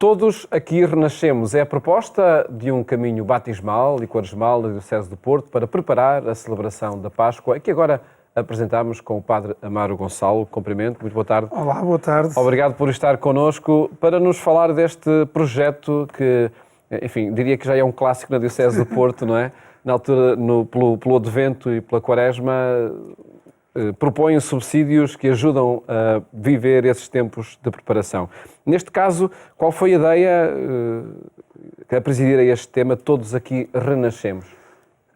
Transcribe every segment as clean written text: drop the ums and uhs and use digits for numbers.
Todos aqui renascemos. É a proposta de um caminho batismal e quaresmal da Diocese do Porto para preparar a celebração da Páscoa, que agora apresentamos com o Padre Amaro Gonçalo. Cumprimento, muito boa tarde. Olá, boa tarde. Obrigado por estar connosco para nos falar deste projeto que, enfim, diria que já é um clássico na Diocese do Porto, não é? Na altura, pelo Advento e pela Quaresma, propõem subsídios que ajudam a viver esses tempos de preparação. Neste caso, qual foi a ideia a presidir a este tema Todos Aqui Renascemos?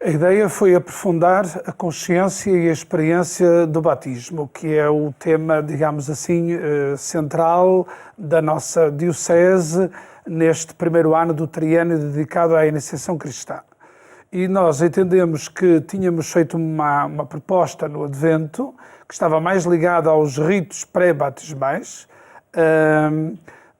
A ideia foi aprofundar a consciência e a experiência do batismo, que é o tema, digamos assim, central da nossa Diocese neste primeiro ano do triênio dedicado à iniciação cristã. E nós entendemos que tínhamos feito uma proposta no Advento, que estava mais ligada aos ritos pré-batismais,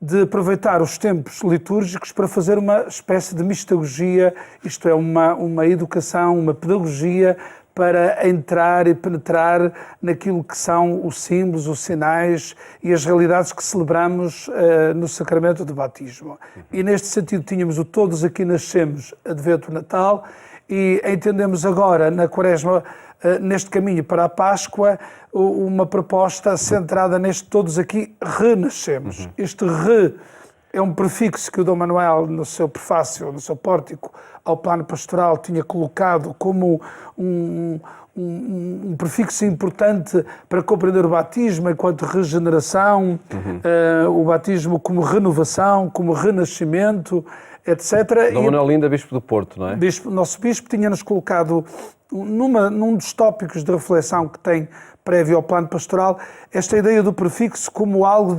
de aproveitar os tempos litúrgicos para fazer uma espécie de mistagogia, isto é, uma educação, uma pedagogia para entrar e penetrar naquilo que são os símbolos, os sinais e as realidades que celebramos no sacramento do batismo. E neste sentido tínhamos o Todos Aqui Nascemos, Advento, Natal, e entendemos agora na Quaresma, neste caminho para a Páscoa, uma proposta centrada neste Todos Aqui Renascemos. Este re é um prefixo que o Dom Manuel, no seu prefácio, no seu pórtico ao plano pastoral, tinha colocado como um prefixo importante para compreender o batismo enquanto regeneração, o batismo como renovação, como renascimento, etc. Dom Manuel Linda, Bispo do Porto, não é? Nosso Bispo tinha-nos colocado num dos tópicos de reflexão que tem prévio ao plano pastoral, esta ideia do prefixo como algo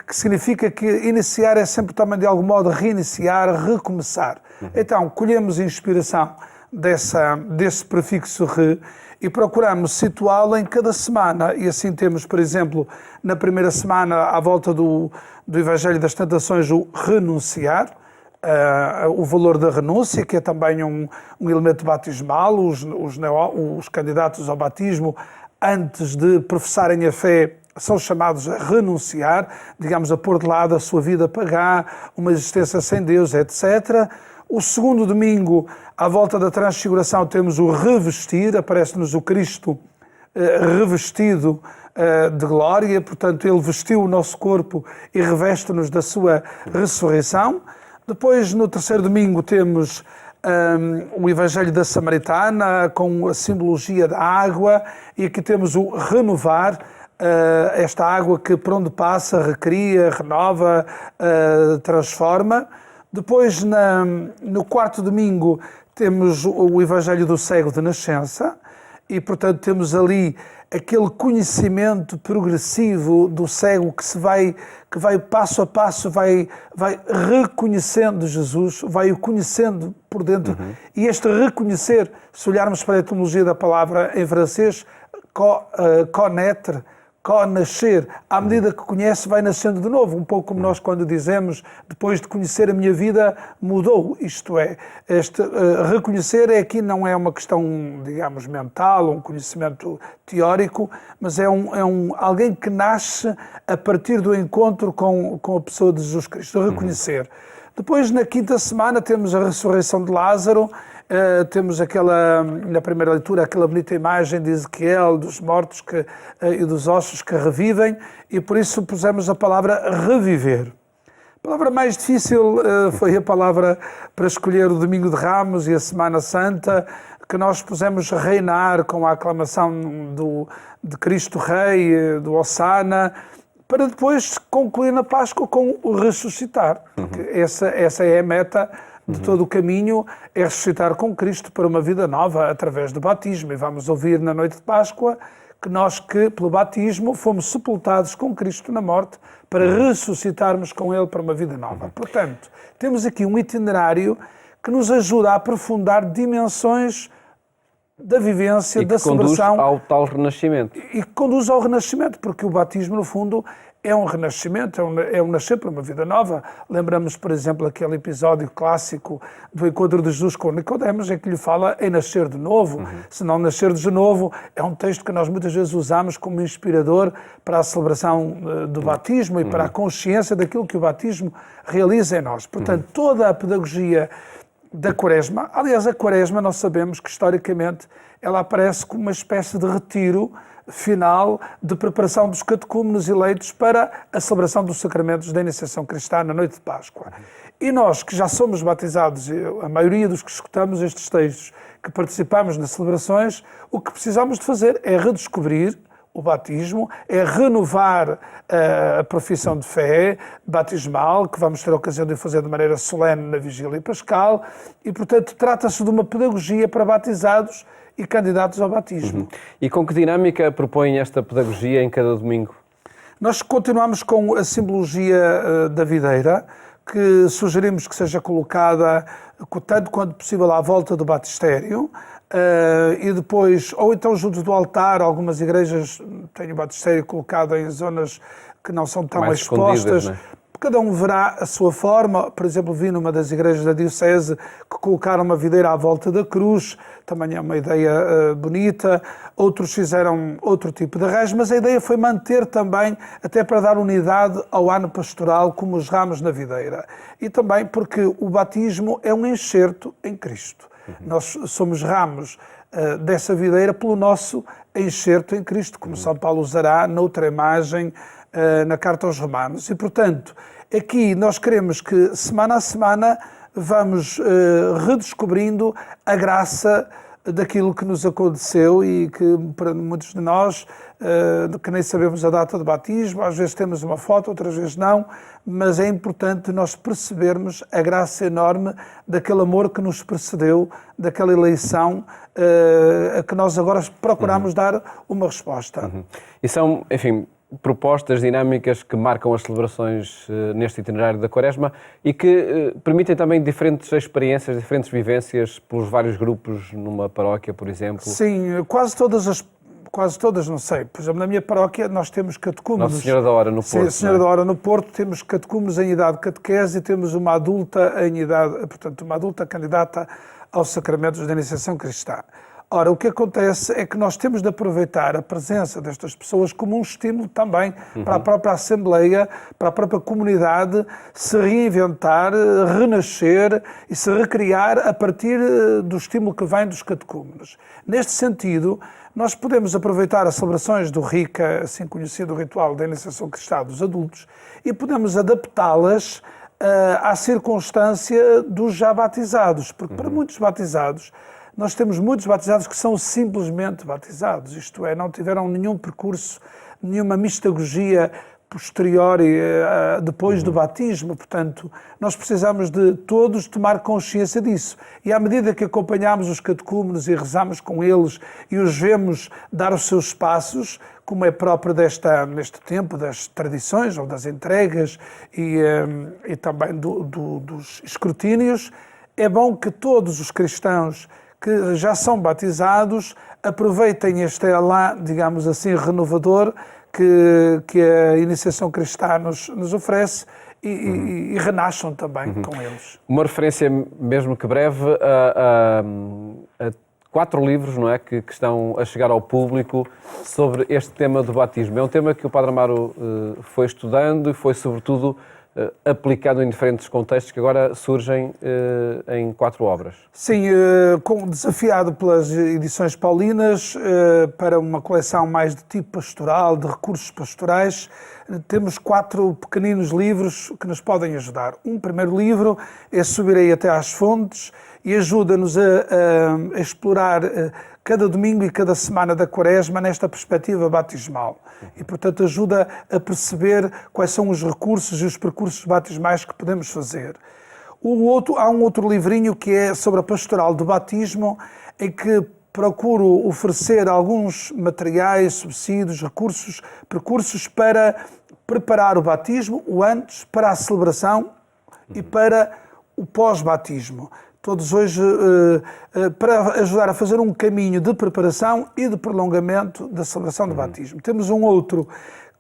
que significa que iniciar é sempre também de algum modo reiniciar, recomeçar. Então, colhemos inspiração desse prefixo re e procuramos situá-lo em cada semana. E assim temos, por exemplo, na primeira semana, à volta do Evangelho das Tentações, o renunciar, o valor da renúncia, que é também um elemento batismal. Os candidatos ao batismo, antes de professarem a fé, são chamados a renunciar, digamos, a pôr de lado a sua vida pagã, uma existência sem Deus, etc. O segundo domingo, à volta da transfiguração, temos o revestir, aparece-nos o Cristo revestido de glória, portanto, ele vestiu o nosso corpo e reveste-nos da sua ressurreição. Depois, no terceiro domingo, temos o Evangelho da Samaritana, com a simbologia da água, e aqui temos o renovar, esta água que por onde passa recria, renova, transforma. Depois, no quarto domingo, temos o Evangelho do Cego de Nascença, e, portanto, temos ali aquele conhecimento progressivo do cego que vai passo a passo, vai reconhecendo Jesus, vai o conhecendo por dentro. E este reconhecer, se olharmos para a etimologia da palavra em francês, connaître, nascer, à medida que conhece, vai nascendo de novo, um pouco como nós quando dizemos, depois de conhecer a minha vida, mudou. Isto é, este reconhecer aqui não é uma questão, digamos, mental, um conhecimento teórico, mas é alguém que nasce a partir do encontro com a pessoa de Jesus Cristo, reconhecer. Depois, na quinta semana, temos a ressurreição de Lázaro. Temos na primeira leitura, aquela bonita imagem de Ezequiel, dos mortos e dos ossos que revivem, e por isso pusemos a palavra reviver. A palavra mais difícil foi a palavra para escolher o Domingo de Ramos e a Semana Santa, que nós pusemos reinar com a aclamação de Cristo Rei, do Hossana, para depois concluir na Páscoa com o ressuscitar. Porque essa é a meta de todo o caminho, é ressuscitar com Cristo para uma vida nova através do batismo. E vamos ouvir na noite de Páscoa que nós pelo batismo, fomos sepultados com Cristo na morte para ressuscitarmos com Ele para uma vida nova. Portanto, temos aqui um itinerário que nos ajuda a aprofundar dimensões da vivência, da celebração. E que conduz ao tal renascimento. E que conduz ao renascimento, porque o batismo, no fundo, é um renascimento, é um nascer para uma vida nova. Lembramos, por exemplo, aquele episódio clássico do encontro de Jesus com Nicodemos, em que lhe fala em nascer de novo. Se não nascer de novo, é um texto que nós muitas vezes usamos como inspirador para a celebração do batismo e para a consciência daquilo que o batismo realiza em nós. Portanto, toda a pedagogia da Quaresma, aliás, a Quaresma nós sabemos que historicamente ela aparece como uma espécie de retiro final de preparação dos catecúmenos eleitos para a celebração dos sacramentos da iniciação cristã na noite de Páscoa. E nós que já somos batizados, a maioria dos que escutamos estes textos, que participamos nas celebrações, o que precisamos de fazer é redescobrir o batismo, é renovar a profissão de fé batismal, que vamos ter a ocasião de fazer de maneira solene na Vigília Pascal, e, portanto, trata-se de uma pedagogia para batizados e candidatos ao batismo. E com que dinâmica propõe esta pedagogia em cada domingo? Nós continuamos com a simbologia da videira, que sugerimos que seja colocada tanto quanto possível à volta do batistério, e depois, ou então junto do altar. Algumas igrejas têm o batistério colocado em zonas que não são tão mais expostas. Não é? Cada um verá a sua forma. Por exemplo, vi numa das igrejas da Diocese que colocaram uma videira à volta da cruz, também é uma ideia bonita. Outros fizeram outro tipo de arranjo, mas a ideia foi manter também, até para dar unidade ao ano pastoral, como os ramos na videira. E também porque o batismo é um enxerto em Cristo. Nós somos ramos dessa videira pelo nosso enxerto em Cristo, como São Paulo usará noutra imagem na Carta aos Romanos. E, portanto, aqui nós queremos que, semana a semana, vamos redescobrindo a graça daquilo que nos aconteceu e que, para muitos de nós, que nem sabemos a data de batismo, às vezes temos uma foto, outras vezes não, mas é importante nós percebermos a graça enorme daquele amor que nos precedeu, daquela eleição a que nós agora procuramos dar uma resposta. E são, enfim, propostas dinâmicas que marcam as celebrações neste itinerário da Quaresma e que permitem também diferentes experiências, diferentes vivências pelos vários grupos numa paróquia, por exemplo. Sim, quase todas, não sei. Por exemplo, na minha paróquia nós temos catecúmenos. Nossa Senhora da Hora no Porto. Sim, Senhora da Hora no Porto, temos catecúmenos em idade de catequese e temos uma adulta em idade, portanto, uma adulta candidata aos sacramentos da iniciação cristã. Ora, o que acontece é que nós temos de aproveitar a presença destas pessoas como um estímulo também para a própria Assembleia, para a própria comunidade se reinventar, renascer e se recriar a partir do estímulo que vem dos catecúmenos. Neste sentido, nós podemos aproveitar as celebrações do RICA, assim conhecido ritual da iniciação cristã dos adultos, e podemos adaptá-las à circunstância dos já batizados, porque para muitos batizados, nós temos muitos batizados que são simplesmente batizados, isto é, não tiveram nenhum percurso, nenhuma mistagogia posterior depois do batismo. Portanto, nós precisamos de todos tomar consciência disso. E à medida que acompanhamos os catecúmenos e rezamos com eles e os vemos dar os seus passos, como é próprio neste tempo das tradições ou das entregas e também dos escrutínios, é bom que todos os cristãos que já são batizados aproveitem este elá, digamos assim, renovador que a iniciação cristã nos oferece e renasçam também com eles. Uma referência, mesmo que breve, a 4 livros, não é, que estão a chegar ao público sobre este tema do batismo. É um tema que o Padre Amaro foi estudando e foi, sobretudo, aplicado em diferentes contextos que agora surgem em 4 obras. Sim, desafiado pelas edições paulinas para uma coleção mais de tipo pastoral, de recursos pastorais, temos 4 pequeninos livros que nos podem ajudar. Um primeiro livro é Subirei até às fontes e ajuda-nos a explorar cada domingo e cada semana da Quaresma nesta perspectiva batismal. E, portanto, ajuda a perceber quais são os recursos e os percursos batismais que podemos fazer. Há um outro livrinho que é sobre a pastoral do batismo, em que procuro oferecer alguns materiais, subsídios, recursos, percursos para preparar o batismo, o antes, para a celebração e para o pós-batismo. Todos hoje para ajudar a fazer um caminho de preparação e de prolongamento da celebração do batismo. Temos um outro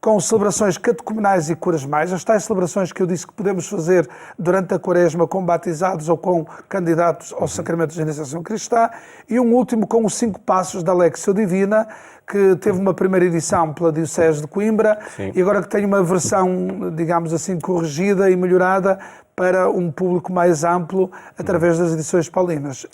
com celebrações catecumenais e quaresmais, as tais celebrações que eu disse que podemos fazer durante a quaresma com batizados ou com candidatos ao sacramento de iniciação cristã, e um último com os 5 passos da Lectio Divina, que teve uma primeira edição pela Diocese de Coimbra. Sim. E agora que tem uma versão, digamos assim, corrigida e melhorada para um público mais amplo através das edições paulinas.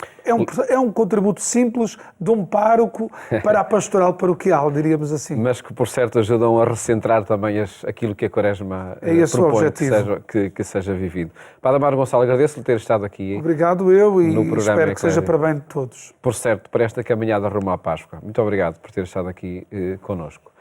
É um contributo simples de um pároco para a pastoral paroquial, diríamos assim. Mas que, por certo, ajudam a recentrar também aquilo que a Quaresma propõe que seja vivido. Padre Amaro Gonçalo, agradeço-lhe ter estado aqui. Obrigado eu e espero que seja para bem de todos. Por certo, para esta caminhada rumo à Páscoa. Muito obrigado por ter estado aqui connosco.